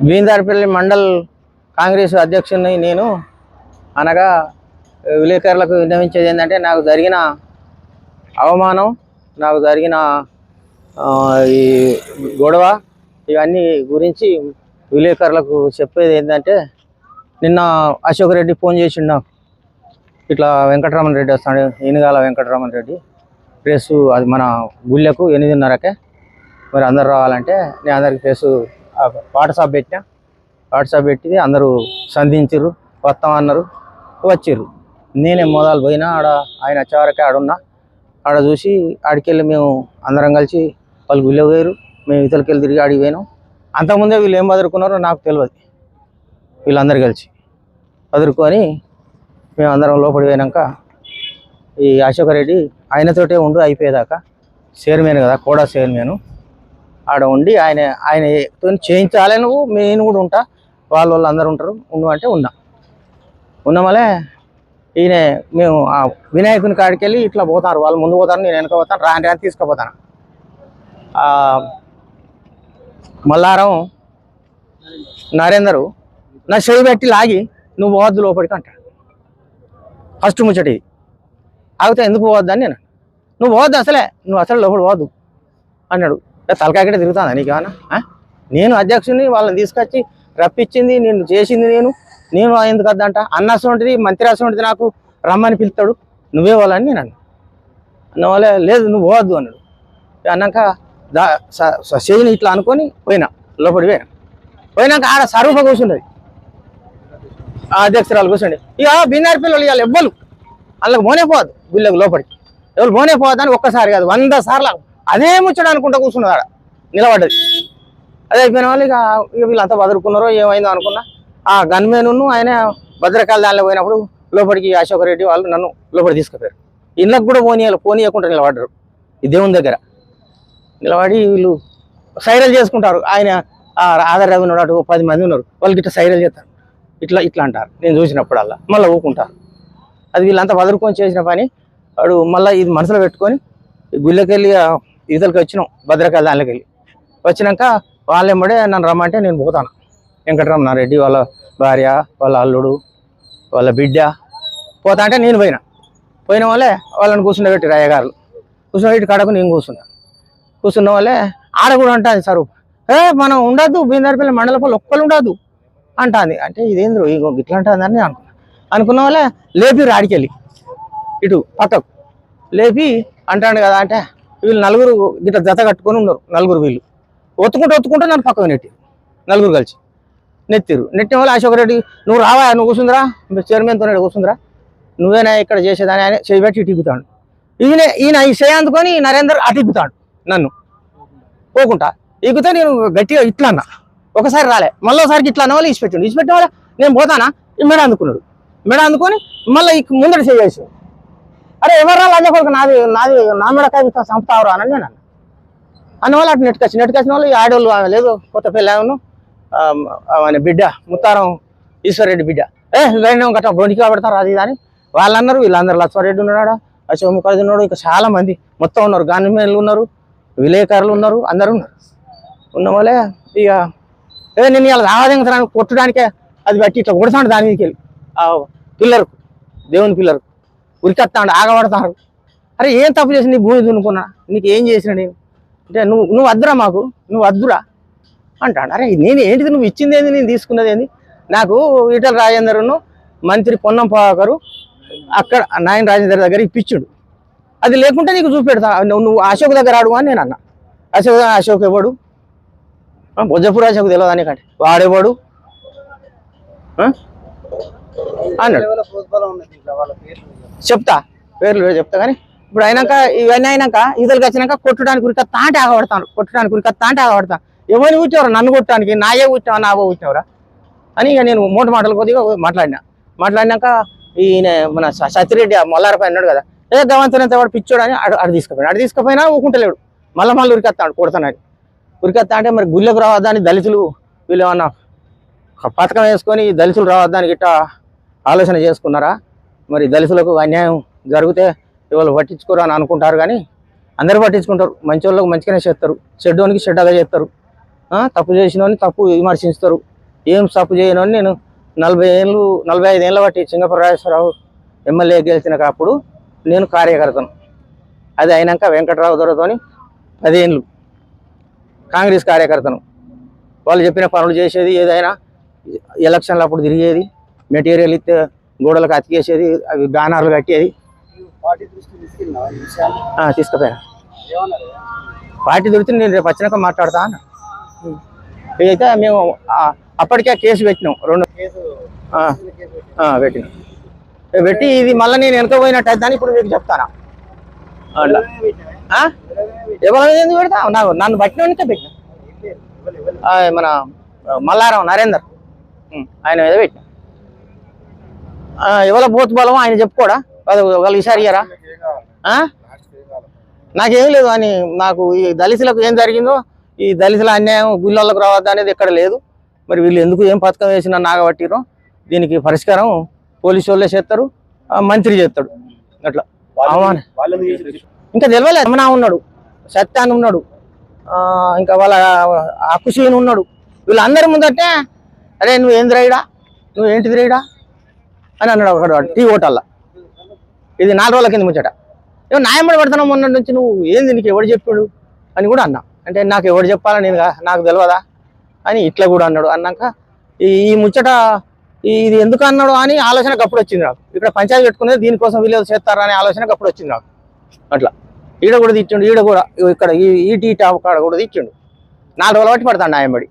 బీందార్పల్లి మండల్ కాంగ్రెస్ అధ్యక్షుడిని నేను. అనగా విలేకరులకు విన్నవించేది ఏంటంటే, నాకు జరిగిన అవమానం, నాకు జరిగిన ఈ గొడవ, ఇవన్నీ గురించి విలేకరులకు చెప్పేది ఏంటంటే, నిన్న అశోక్ రెడ్డి ఫోన్ చేసిండు నాకు. ఇట్లా వెంకటరమణ రెడ్డి వస్తాడు, ఈనగాల వెంకటరమణ రెడ్డి ప్రెస్ అది మన గుళ్ళకు 8:30కే మరి అందరు రావాలంటే, నేను అందరికి ప్రెస్ వాట్సాప్ పెట్టినా. వాట్సాప్ పెట్టి అందరూ సంధించరు, వస్తాం అన్నారు, వచ్చిర్రు. నేనే మొదలు పోయినా. ఆయన వచ్చేవరకే ఆడున్నా. ఆడ చూసి ఆడికెళ్ళి మేము అందరం కలిసి వాళ్ళు గుళ్ళో పోయారు, మేము ఇతలకెళ్ళి తిరిగి ఆడికి పోయినాం. అంతకుముందే వీళ్ళు ఏం బదురుకున్నారో నాకు తెలియదు. వీళ్ళందరూ కలిసి బదురుకొని మేము అందరం లోపలి పోయినాక ఈ అశోక్ రెడ్డి ఆయనతోటే ఉండు అయిపోయేదాకా, చైర్మన్ కదా, కూడా చైర్మన్, ఆడ ఉండి ఆయనతో చేయించాలి. నువ్వు నేను కూడా ఉంటా, వాళ్ళు అందరూ ఉంటారు, ఉండు అంటే ఉన్నామలే. ఈయన మేము ఆ వినాయకుని కాడికి వెళ్ళి ఇట్లా పోతారు, వాళ్ళు ముందు పోతారు, నేను వెనక పోతాను, రాని తీసుకుపోతాను. మల్లారం నరేందరు నా చెయ్యి పెట్టి లాగి, నువ్వు పోవద్దు లోపలికి అంటాడు. ఫస్ట్ ముచ్చటి ఆగితే ఎందుకు పోవద్దని నేను, నువ్వు పోవద్దు నువ్వు అసలు లోపల పోవద్దు అన్నాడు. తలకాయకటే తిరుగుతుందా నీకేమన్నా? నేను అధ్యక్షుని, వాళ్ళని తీసుకొచ్చి రప్పించింది నేను, చేసింది నేను ఎందుకు వద్దంట? అన్నసంటిది మంత్రి అసంటిది నాకు రమ్మని పిలుస్తాడు, నువ్వే వాళ్ళని నేను అన్నవాళ్ళే. లేదు నువ్వు పోవద్దు అన్నాడు. అన్నాక చేయిని ఇట్లా అనుకొని పోయినా, లోపలికి పోయినాక ఆడ సరూప కూర్చుండదు, ఆ అధ్యక్షురాలు కూర్చోండి. ఇక బీనార్ పిల్లలు ఇవాళ ఎవ్వరు వాళ్ళకి పోనే పోవద్దు, వీళ్ళకి లోపలికి ఎవరు పోనే పోవద్దని ఒక్కసారి కాదు 100 సార్లు అదే ముచ్చడం అనుకుంటా కూర్చున్నది. ఆడ నిలబడ్డది. అదే అయిపోయిన వాళ్ళు ఇక వీళ్ళంతా బదురుకున్నారో ఏమైందో అనుకున్నా. ఆ గన్మేను ఆయన భద్రకాళ దానిలో పోయినప్పుడు లోపలికి అశోక్ రెడ్డి వాళ్ళు నన్ను లోపలికి తీసుకుపోయారు. ఇళ్ళకి కూడా పోనీయకుండా నిలబడ్డారు. ఈ దేవుని దగ్గర నిలబడి వీళ్ళు సైరలు చేసుకుంటారు. ఆయన ఆధార్ రవి ఉన్నాడు, 10 మంది ఉన్నారు, వాళ్ళకి ఇట్లా సైరలు చేస్తారు, ఇట్లా అంటారు. నేను చూసినప్పుడల్లా మళ్ళీ ఊకుంటారు. అది వీళ్ళంతా బదురుకొని చేసిన పని. వాడు మళ్ళీ ఇది మనసులో పెట్టుకొని గుళ్ళకి వెళ్ళి ఈతలకి వచ్చినాం, భద్రకాళ దానిలోకి వెళ్ళి వచ్చినాక వాళ్ళెమ్మడే నన్ను రమ్మంటే నేను పోతాను. వెంకటరమణ రెడ్డి వాళ్ళ భార్య, వాళ్ళ అల్లుడు, వాళ్ళ బిడ్డ పోతా అంటే నేను పోయిన వాళ్ళే వాళ్ళని కూర్చుండబెట్టి రాయగారులు కూర్చుండబెట్టి కడకు నేను కూర్చున్న వాళ్ళే. ఆడ కూడా అంటుంది సరు, మనం ఉండద్దు బీందార్పల్లి మండలపల్లి ఒక్కరు ఉండద్దు అంటుంది. అంటే ఇదేంద్రు ఇట్లా అంటుందని అనుకున్న వాళ్ళే లేపి ఆడికెళ్ళి ఇటు పక్కకు లేపి అంటాడు కదా. అంటే వీళ్ళు 4 గిట్ల జత కట్టుకొని ఉన్నారు, 4 వీళ్ళు ఒత్తుకుంటూ నన్ను పక్కకు నలుగురు కలిసి నెట్టిన వాళ్ళు అశోక్ రెడ్డి నువ్వు రావా, నువ్వు కూర్చుందిరా, చైర్మన్తో కూర్చుందిరా, నువ్వేనా ఇక్కడ చేసేదాని అని చేయబెట్టి ఇటుకుతాడు. ఈయన ఈ చేయి అందుకొని నరేందర్ అటిప్పుతాడు నన్ను పోకుంటా. ఈకుతే నేను గట్టిగా ఇట్లా అన్నా, ఒకసారి రాలే, మళ్ళీ ఒకసారికి ఇట్లా అన్న వాళ్ళు ఇచ్చిపెట్టిన వాళ్ళ నేను పోతానా, ఈ మెడ అందుకున్నాడు. మెడ అందుకొని మళ్ళీ ముందర చేయాల్సి, అరే ఎవరు రా లంజ కొడుకు, నాది నా మెడకాయ చంపుతావరా అని నేను అన్నవాళ్ళు అటు నెట్టుకొచ్చిన వాళ్ళు ఆడవాళ్ళు లేదు, కొత్త పిల్లను ఆయన బిడ్డ ముత్తారం ఈశ్వర్రెడ్డి బిడ్డ గట్ట బొండికి కాబడతారు అది అని వాళ్ళు అన్నారు. వీళ్ళందరూ లక్ష్మారెడ్డి ఉన్నాడు, అశోక్ ముఖర్జీ ఉన్నాడు, ఇంకా చాలా మంది మొత్తం ఉన్నారు, గన్మెన్లు ఉన్నారు, విలేకరులు ఉన్నారు, అందరూ ఉన్నారు. ఉన్న వాళ్ళే ఇక నేను ఇలా రావడానికి కొట్టడానికే అది బట్టి ఇట్లా కొడతాడు దాని మీదకి వెళ్ళి ఆ పిల్లర్కు, దేవుని పిల్లర్కు ఉరికొస్తాడు, ఆగబడతాడు. అరే ఏం తప్పు చేసి నీ భూమి దున్నుకున్నా, నీకు ఏం చేసిన నేను అంటే నువ్వు వద్దురా, నువ్వు వద్దురా అంటాడు. అరే నేను ఏంటిది, నువ్వు ఇచ్చింది ఏంది, నేను తీసుకున్నది ఏంది? నాకు ఈటల రాజేందర్ను మంత్రి పొన్నం ప్రభాకరు అక్కడ నాయన రాజేందర్ దగ్గర ఇప్పించుడు, అది లేకుంటే నీకు చూపెడతా, నువ్వు అశోక్ దగ్గర ఆడు అని నేను అన్నా. అశోక్ ఎవడు, బొజ్జపూర్ అశోక్ తెలియదు అనికంటే వాడేవాడు అన్నాడు. చెప్తా పేర్లు చెప్తా కానీ ఇప్పుడు అయినాక ఇవన్నీ అయినాక ఈతలకి వచ్చినాక కొట్టడానికి ఉరికత్తా అంటే ఆగబడతాను. ఎవరిని కూర్చోవరా, నన్ను కొట్టడానికి, నాయే కూర్చోవా, నావో కూర్చోవరా అని ఇక నేను మాటలు కొద్దిగా మాట్లాడినాక ఈయన మన సత్యరెడ్డి మల్లారపై అన్నాడు కదా, గవంతనంత వాడు పిచ్చోడు అని అడు తీసుకుపోయినా ఊకుంటలేడు, మళ్ళీ ఉరికొస్తాడు కొడతానని. ఉరికొస్తా అంటే మరి గుళ్ళకు రావద్దని దళితులు వీళ్ళు ఏమన్నా పథకం వేసుకొని దళితులు రావద్దానికి ఇట్లా ఆలోచన చేసుకున్నారా? మరి దళితులకు అన్యాయం జరిగితే ఇవాళ పట్టించుకోరు అని అనుకుంటారు, కానీ అందరూ పట్టించుకుంటారు. మంచి వాళ్ళకు మంచిగానే చేస్తారు, చెడ్డోనికి చెడ్డగా చేస్తారు. తప్పు చేసినోని తప్పు విమర్శిస్తారు. ఏం తప్పు చేయనోని నేను 45 ఏళ్ళ బట్టి చింగపూర్ రాజేశ్వరరావు ఎమ్మెల్యే గెలిచిన అప్పుడు నేను కార్యకర్తను. అది అయినాక వెంకటరావు దొరతోని 10 ఏళ్ళు కాంగ్రెస్ కార్యకర్తను. వాళ్ళు చెప్పిన పనులు చేసేది, ఏదైనా ఎలక్షన్లు అప్పుడు తిరిగేది, మెటీరియల్ ఇస్తే గోడలకు అతికేసేది, అవి బ్యానర్లు కట్టేది. తీసుకుపోయినా పార్టీ దొరికితే నేను రేపు వచ్చినాక మాట్లాడతా అన్న. అయితే మేము అప్పటికే కేసు పెట్టినాం, 2 పెట్టినాం. పెట్టి ఇది మళ్ళీ నేను వెనక పోయినట్టు అని ఇప్పుడు మీకు చెప్తానా. అట్లా ఎవరి ఎందుకు పెడతా, నన్ను పట్టినోనికే పెట్టినా. మన మల్లారం నరేందర్ ఆయన మీద పెట్టినా. ఎవరి బోతు బలం ఆయన చెప్పుకోడా, వాళ్ళు విసారియారా? నాకేం లేదు అని, నాకు ఈ దళితులకు ఏం జరిగిందో, ఈ దళితుల అన్యాయం గుళ్ళకు రావద్దు అనేది ఎక్కడ లేదు. మరి వీళ్ళు ఎందుకు ఏం పథకం వేసి నన్ను ఆగబట్టిరో దీనికి పరిష్కారం పోలీసు వాళ్ళే చేస్తారు, మంత్రి చేస్తాడు. అట్లా ఇంకా తెలియలేదు. రమణ ఉన్నాడు, సత్యాన్ ఉన్నాడు, ఇంకా వాళ్ళ అక్కుశీన్ ఉన్నాడు. వీళ్ళందరి ముందటే అరే నువ్వు ఏంది రైడా, నువ్వు ఏంటిది రైడా అని అన్నాడు ఒకడు టీ హోటల్లో. ఇది 4 రోజుల కింద ముచ్చట. ఏమో న్యాయపడి పడుతున్నావు మొన్న నుంచి, నువ్వు ఏంది నీకు ఎవడు చెప్పాడు అని కూడా అన్నా. అంటే నాకు ఎవడు చెప్పాలా, నేను నాకు తెలియదా అని ఇట్లా కూడా అన్నాడు. అన్నాక ఈ ముచ్చట ఇది ఎందుకు అన్నాడు అని ఆలోచనకు అప్పుడు వచ్చింది నాకు. ఇక్కడ పంచాయతీ పెట్టుకునేది దీనికోసం వీళ్ళు చేస్తారా అనే ఆలోచనకు అప్పుడు వచ్చింది నాకు. అట్లా ఈడ కూడా తెచ్చిండు, ఈడ కూడా ఇక్కడ ఈ టీ టాప్ కాడ కూడా తెచ్చిండు. 4 రోజుల బట్టి పడతాడు న్యాయపడి.